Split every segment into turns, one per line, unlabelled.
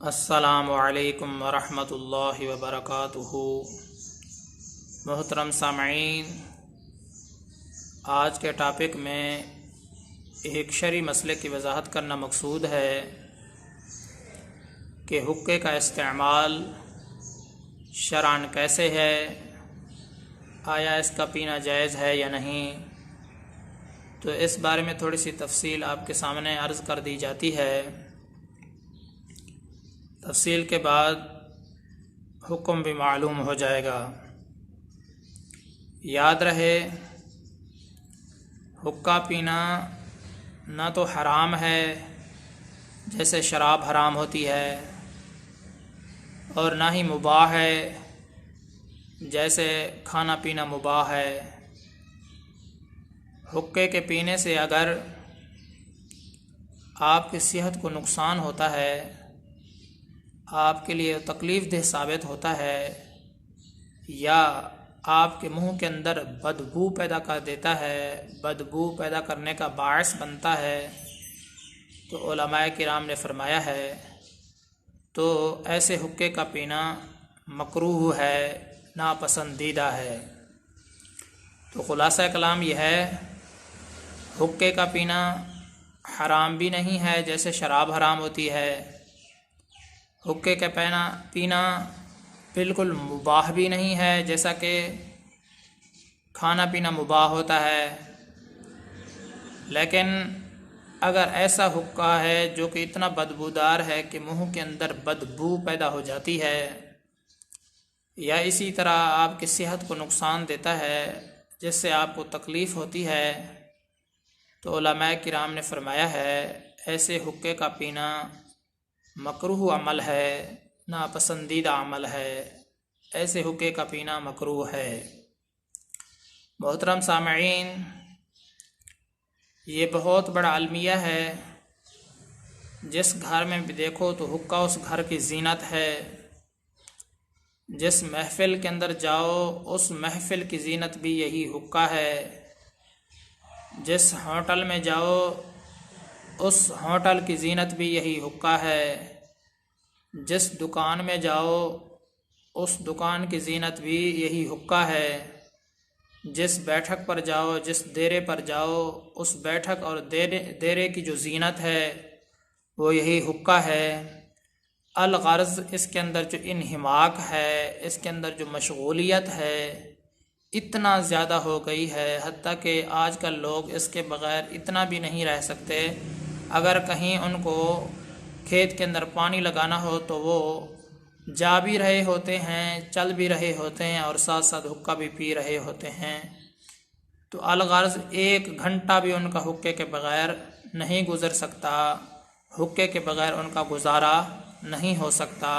السلام علیکم ورحمۃ اللہ وبرکاتہ۔ محترم سامعین، آج کے ٹاپک میں ایک شرعی مسئلے کی وضاحت کرنا مقصود ہے کہ حقے کا استعمال شرعاً کیسے ہے، آیا اس کا پینا جائز ہے یا نہیں۔ تو اس بارے میں تھوڑی سی تفصیل آپ کے سامنے عرض کر دی جاتی ہے۔ تفصیل کے بعد حکم بھی معلوم ہو جائے گا۔ یاد رہے، حقہ پینا نہ تو حرام ہے جیسے شراب حرام ہوتی ہے، اور نہ ہی مباح ہے جیسے کھانا پینا مباح ہے۔ حقے کے پینے سے اگر آپ کی صحت کو نقصان ہوتا ہے، آپ کے لیے تکلیف دہ ثابت ہوتا ہے، یا آپ کے منہ کے اندر بدبو پیدا کر دیتا ہے، بدبو پیدا کرنے کا باعث بنتا ہے، تو علماء کرام نے فرمایا ہے تو ایسے حقے کا پینا مکروہ ہے، ناپسندیدہ ہے۔ تو خلاصہ کلام یہ ہے، حقے کا پینا حرام بھی نہیں ہے جیسے شراب حرام ہوتی ہے، حقے کا پینا بالکل مباح بھی نہیں ہے جیسا کہ کھانا پینا مباح ہوتا ہے۔ لیکن اگر ایسا حقہ ہے جو کہ اتنا بدبودار ہے کہ منہ کے اندر بدبو پیدا ہو جاتی ہے، یا اسی طرح آپ کی صحت کو نقصان دیتا ہے جس سے آپ کو تکلیف ہوتی ہے، تو علماء کرام نے فرمایا ہے ایسے حقے کا پینا مکروہ عمل ہے، ناپسندیدہ عمل ہے، ایسے حقے کا پینا مکروہ ہے۔ محترم سامعین، یہ بہت بڑا المیہ ہے۔ جس گھر میں بھی دیکھو تو حقہ اس گھر کی زینت ہے، جس محفل کے اندر جاؤ اس محفل کی زینت بھی یہی حقہ ہے، جس ہوٹل میں جاؤ اس ہوٹل کی زینت بھی یہی حقہ ہے، جس دکان میں جاؤ اس دکان کی زینت بھی یہی حقہ ہے، جس بیٹھک پر جاؤ، جس دیرے پر جاؤ اس بیٹھک اور دیرے کی جو زینت ہے وہ یہی حقہ ہے۔ الغرض اس کے اندر جو انہماک ہے، اس کے اندر جو مشغولیت ہے اتنا زیادہ ہو گئی ہے، حتیٰ کہ آج کل لوگ اس کے بغیر اتنا بھی نہیں رہ سکتے۔ اگر کہیں ان کو کھیت کے اندر پانی لگانا ہو تو وہ جا بھی رہے ہوتے ہیں، چل بھی رہے ہوتے ہیں، اور ساتھ ساتھ حقہ بھی پی رہے ہوتے ہیں۔ تو الغرض 1 گھنٹہ بھی ان کا حقے کے بغیر نہیں گزر سکتا، حقے کے بغیر ان کا گزارا نہیں ہو سکتا۔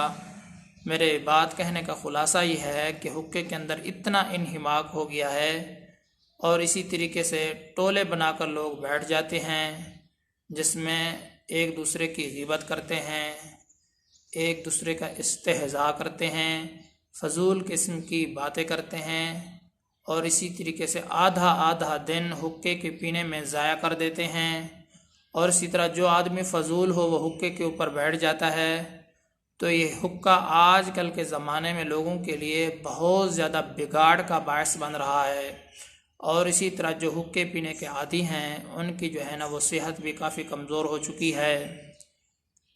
میرے بات کہنے کا خلاصہ یہ ہے کہ حقے کے اندر اتنا انہماک ہو گیا ہے، اور اسی طریقے سے ٹولے بنا کر لوگ بیٹھ جاتے ہیں جس میں ایک دوسرے کی غیبت کرتے ہیں، ایک دوسرے کا استہزاء کرتے ہیں، فضول قسم کی باتیں کرتے ہیں، اور اسی طریقے سے آدھا دن حقے کے پینے میں ضائع کر دیتے ہیں۔ اور اسی طرح جو آدمی فضول ہو وہ حقے کے اوپر بیٹھ جاتا ہے۔ تو یہ حقہ آج کل کے زمانے میں لوگوں کے لیے بہت زیادہ بگاڑ کا باعث بن رہا ہے، اور اسی طرح جو حقے پینے کے عادی ہیں ان کی جو ہے نا وہ صحت بھی کافی کمزور ہو چکی ہے،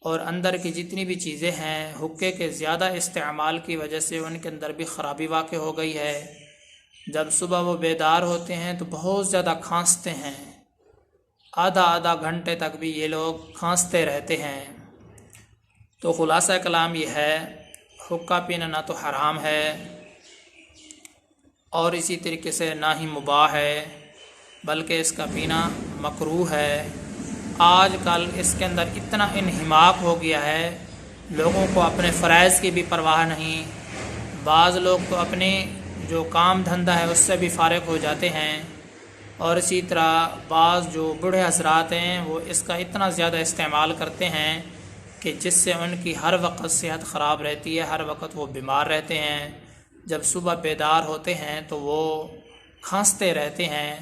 اور اندر کی جتنی بھی چیزیں ہیں حقے کے زیادہ استعمال کی وجہ سے ان کے اندر بھی خرابی واقع ہو گئی ہے۔ جب صبح وہ بیدار ہوتے ہیں تو بہت زیادہ کھانستے ہیں، آدھا گھنٹے تک بھی یہ لوگ کھانستے رہتے ہیں۔ تو خلاصہ کلام یہ ہے، حقہ پینا نہ تو حرام ہے اور اسی طریقے سے نہ ہی مباح ہے، بلکہ اس کا پینا مکروہ ہے۔ آج کل اس کے اندر اتنا انہماک ہو گیا ہے، لوگوں کو اپنے فرائض کی بھی پرواہ نہیں۔ بعض لوگ تو اپنی جو کام دھندہ ہے اس سے بھی فارغ ہو جاتے ہیں، اور اسی طرح بعض جو بوڑھے حضرات ہیں وہ اس کا اتنا زیادہ استعمال کرتے ہیں کہ جس سے ان کی ہر وقت صحت خراب رہتی ہے، ہر وقت وہ بیمار رہتے ہیں۔ جب صبح بیدار ہوتے ہیں تو وہ کھانستے رہتے ہیں،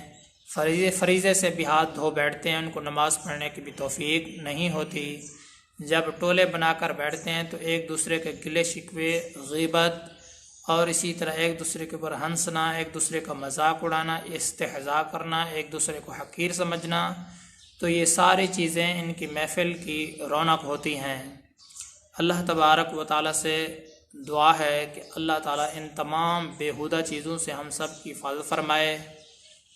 فریضے سے بھی ہاتھ دھو بیٹھتے ہیں، ان کو نماز پڑھنے کی بھی توفیق نہیں ہوتی۔ جب ٹولے بنا کر بیٹھتے ہیں تو ایک دوسرے کے گلے شکوے، غیبت اور اسی طرح ایک دوسرے کے اوپر ہنسنا، ایک دوسرے کا مذاق اڑانا، استہزاء کرنا، ایک دوسرے کو حقیر سمجھنا، تو یہ ساری چیزیں ان کی محفل کی رونق ہوتی ہیں۔ اللہ تبارک و تعالیٰ سے دعا ہے کہ اللہ تعالیٰ ان تمام بیہودہ چیزوں سے ہم سب کی حفاظت فرمائے۔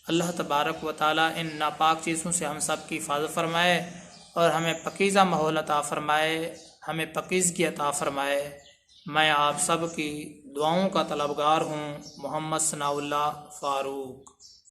اللہ تبارک و تعالیٰ ان ناپاک چیزوں سے ہم سب کی حفاظت فرمائے اور ہمیں پاکیزہ ماحول عطا فرمائے، ہمیں پاکیزگی عطا فرمائے۔ میں آپ سب کی دعاؤں کا طلبگار ہوں۔ محمد ثناء اللہ فاروق۔